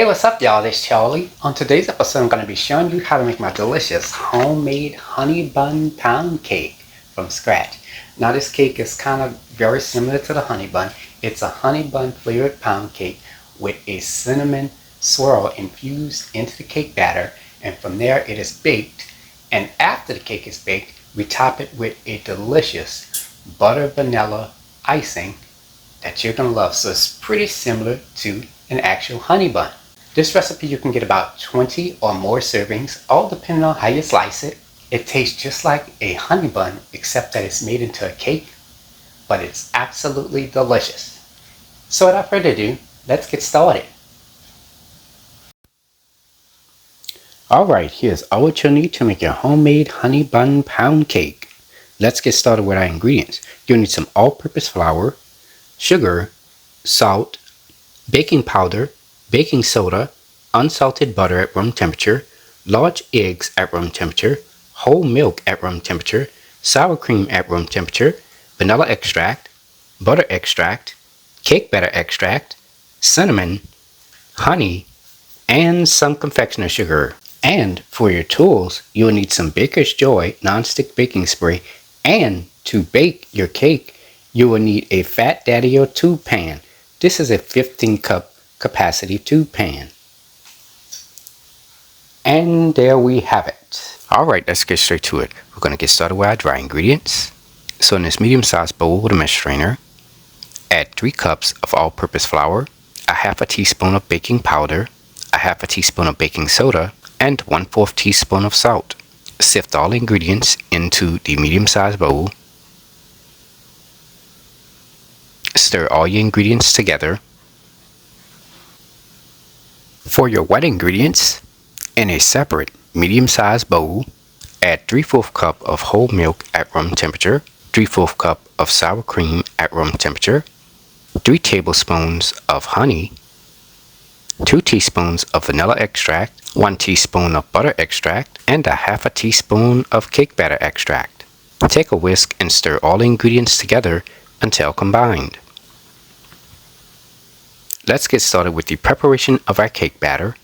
Hey, what's up, y'all? This is Charlie. On today's episode, I'm going to be showing you how to make my delicious homemade honey bun pound cake from scratch. Now, this cake is kind of very similar to the honey bun. It's a honey bun flavored pound cake with a cinnamon swirl infused into the cake batter, and from there it is baked. And after the cake is baked, we top it with a delicious butter vanilla icing that you're going to love. So it's pretty similar to an actual honey bun. This recipe you can get about 20 or more servings, all depending on how you slice it. It tastes just like a honey bun, except that it's made into a cake, but it's absolutely delicious. So without further ado, let's get started. Alright, here's all what you'll need to make your homemade honey bun pound cake. Let's get started with our ingredients. You'll need some all-purpose flour, sugar, salt, baking powder, baking soda, unsalted butter at room temperature, large eggs at room temperature, whole milk at room temperature, sour cream at room temperature, vanilla extract, butter extract, cake batter extract, cinnamon, honey, and some confectioner sugar. And for your tools, you will need some Baker's Joy nonstick baking spray, and to bake your cake, you will need a Fat Daddy or tube pan. This is a 15-cup capacity tube pan. And there we have it. Alright, let's get straight to it. We're going to get started with our dry ingredients. So in this medium-sized bowl with a mesh strainer, add 3 cups of all-purpose flour, a half a teaspoon of baking powder, a half a teaspoon of baking soda, and 1/4 teaspoon of salt. Sift all ingredients into the medium-sized bowl. Stir all your ingredients together. For your wet ingredients, in a separate medium-sized bowl, add 3/4 cup of whole milk at room temperature, 3/4 cup of sour cream at room temperature, 3 tablespoons of honey, 2 teaspoons of vanilla extract, 1 teaspoon of butter extract, and a half a teaspoon of cake batter extract. Take a whisk and stir all ingredients together until combined. Let's get started with the preparation of our cake batter.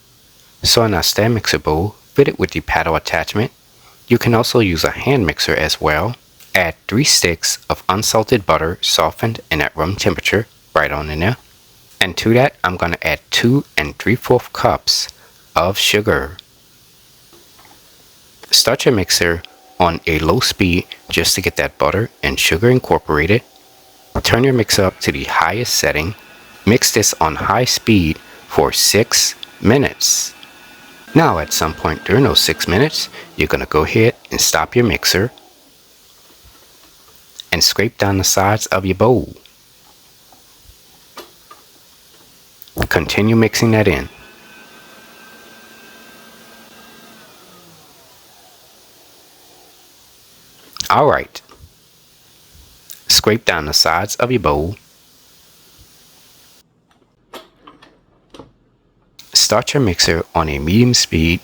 So in our stand mixer bowl, fit it with the paddle attachment. You can also use a hand mixer as well. Add 3 sticks of unsalted butter softened and at room temperature right on in there. And to that, I'm going to add 2 3/4 cups of sugar. Start your mixer on a low speed just to get that butter and sugar incorporated. Turn your mixer up to the highest setting. Mix this on high speed for 6 minutes. Now at some point during those 6 minutes, you're going to go ahead and stop your mixer and scrape down the sides of your bowl. Continue mixing that in. Alright. Scrape down the sides of your bowl. Start your mixer on a medium speed.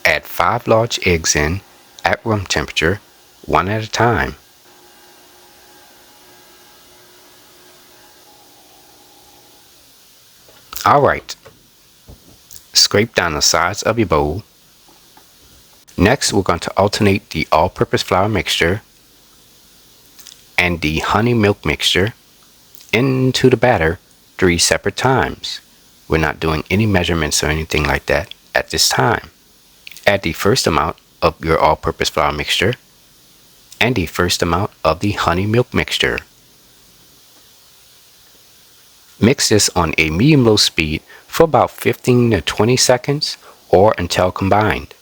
Add 5 large eggs in at room temperature, one at a time. Alright. Scrape down the sides of your bowl. Next, we're going to alternate the all-purpose flour mixture and the honey milk mixture into the batter 3 separate times. We're not doing any measurements or anything like that at this time. Add the first amount of your all-purpose flour mixture and the first amount of the honey milk mixture. Mix this on a medium-low speed for about 15 to 20 seconds or until combined.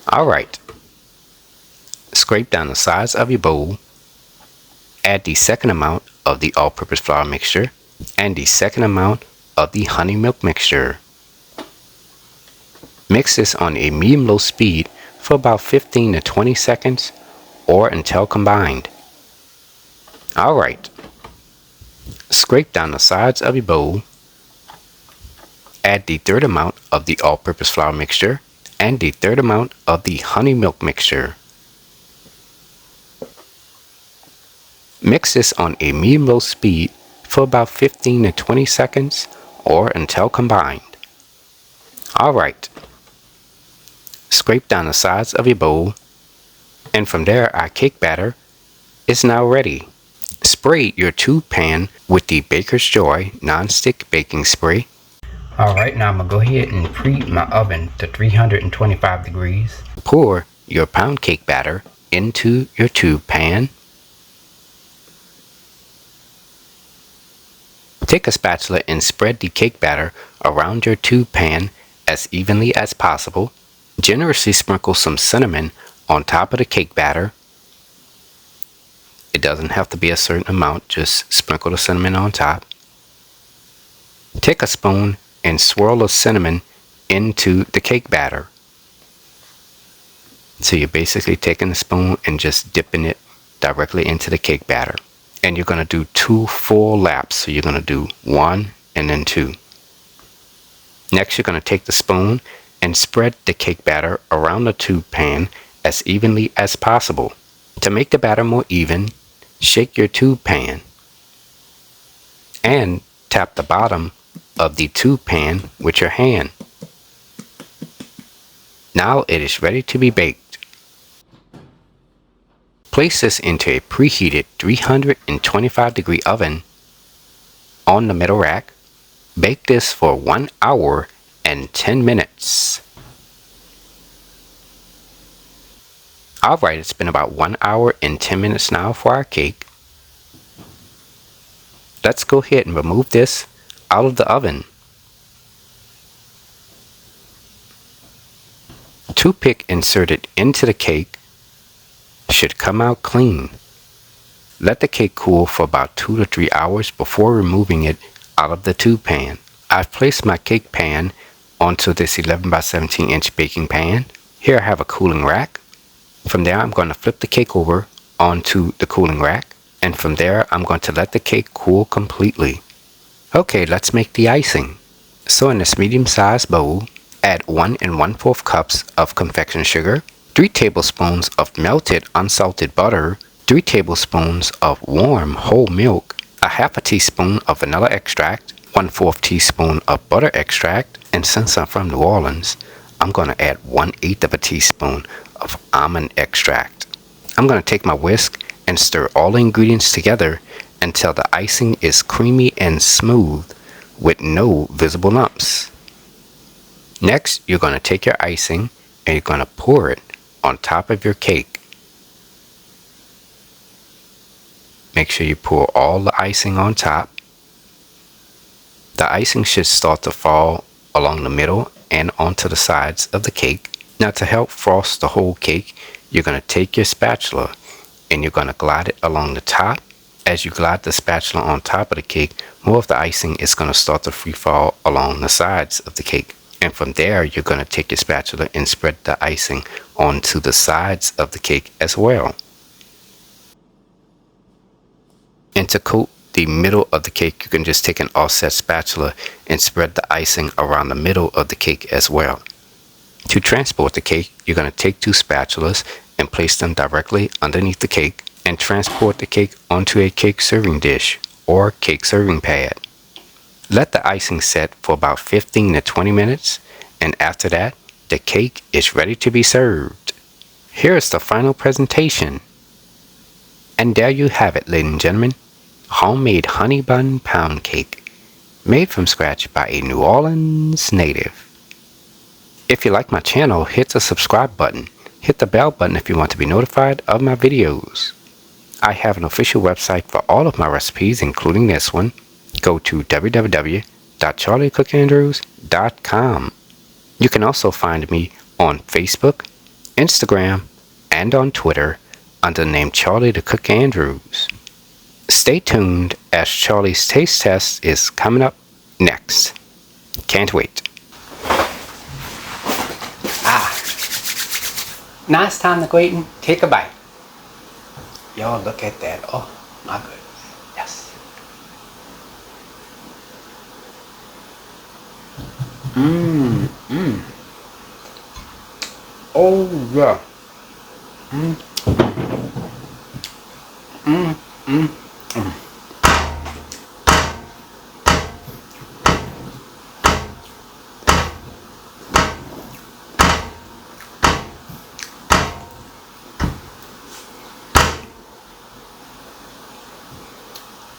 Alright. Scrape down the sides of your bowl. Add the second amount of the all-purpose flour mixture and the second amount of the honey milk mixture. Mix this on a medium-low speed for about 15 to 20 seconds or until combined. Alright. Scrape down the sides of your bowl. Add the third amount of the all-purpose flour mixture and the third amount of the honey milk mixture. Mix this on a medium-low speed for about 15 to 20 seconds or until combined. Alright, scrape down the sides of your bowl, and from there our cake batter is now ready. Spray your tube pan with the Baker's Joy non-stick baking spray. Alright, now I'm going to go ahead and preheat my oven to 325 degrees. Pour your pound cake batter into your tube pan. Take a spatula and spread the cake batter around your tube pan as evenly as possible. Generously sprinkle some cinnamon on top of the cake batter. It doesn't have to be a certain amount, just sprinkle the cinnamon on top. Take a spoon and swirl the cinnamon into the cake batter. So you're basically taking the spoon and just dipping it directly into the cake batter. And you're going to do 2 full laps. So you're going to do 1 and then 2. Next, you're going to take the spoon and spread the cake batter around the tube pan as evenly as possible. To make the batter more even, shake your tube pan and tap the bottom of the tube pan with your hand. Now it is ready to be baked. Place this into a preheated 325 degree oven on the middle rack. Bake this for 1 hour and 10 minutes. Alright, it's been about 1 hour and 10 minutes now for our cake. Let's go ahead and remove this out of the oven. Toothpick inserted into the cake should come out clean. Let the cake cool for about 2 to 3 hours before removing it out of the tube pan. I've placed my cake pan onto this 11 by 17 inch baking pan. Here I have a cooling rack. From there I'm going to flip the cake over onto the cooling rack, and from there I'm going to let the cake cool completely. Okay, let's make the icing. So in this medium-sized bowl, add 1 1/4 cups of confection sugar, 3 tablespoons of melted unsalted butter, 3 tablespoons of warm whole milk, a half a teaspoon of vanilla extract, 1/4 teaspoon of butter extract, and since I'm from New Orleans, I'm going to add 1/8 of a teaspoon of almond extract. I'm going to take my whisk and stir all the ingredients together until the icing is creamy and smooth with no visible lumps. Next, you're going to take your icing and you're going to pour it on top of your cake. Make sure you pour all the icing on top. The icing should start to fall along the middle and onto the sides of the cake. Now, to help frost the whole cake, you're going to take your spatula and you're going to glide it along the top. As you glide the spatula on top of the cake, more of the icing is going to start to free fall along the sides of the cake. And from there, you're going to take your spatula and spread the icing onto the sides of the cake as well. And to coat the middle of the cake, you can just take an offset spatula and spread the icing around the middle of the cake as well. To transport the cake, you're going to take 2 spatulas and place them directly underneath the cake and transport the cake onto a cake serving dish or cake serving pad. Let the icing set for about 15 to 20 minutes, and after that, the cake is ready to be served. Here is the final presentation. And there you have it, ladies and gentlemen. Homemade honey bun pound cake, made from scratch by a New Orleans native. If you like my channel, hit the subscribe button. Hit the bell button if you want to be notified of my videos. I have an official website for all of my recipes, including this one. Go to www.charliethecookandrews.com. You can also find me on Facebook, Instagram, and on Twitter under the name Charlie the Cook Andrews. Stay tuned as Charlie's taste test is coming up next. Can't wait. Now it's time to go eat and take a bite. Y'all look at that. Oh my goodness. Yes. Oh yeah.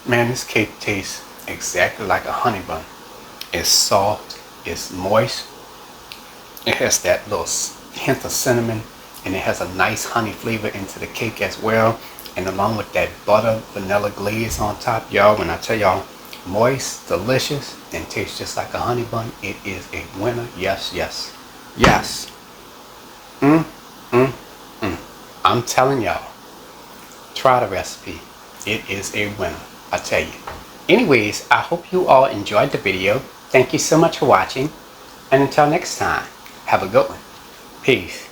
Man, this cake tastes exactly like a honey bun. It's soft, it's moist, it has that little hint of cinnamon, and it has a nice honey flavor into the cake as well. And along with that butter vanilla glaze on top, y'all, when I tell y'all, moist, delicious, and tastes just like a honey bun, it is a winner. Yes, yes, yes. Mm, mm, mm. I'm telling y'all, try the recipe. It is a winner, I tell you. Anyways, I hope you all enjoyed the video. Thank you so much for watching. And until next time, have a good one. Peace.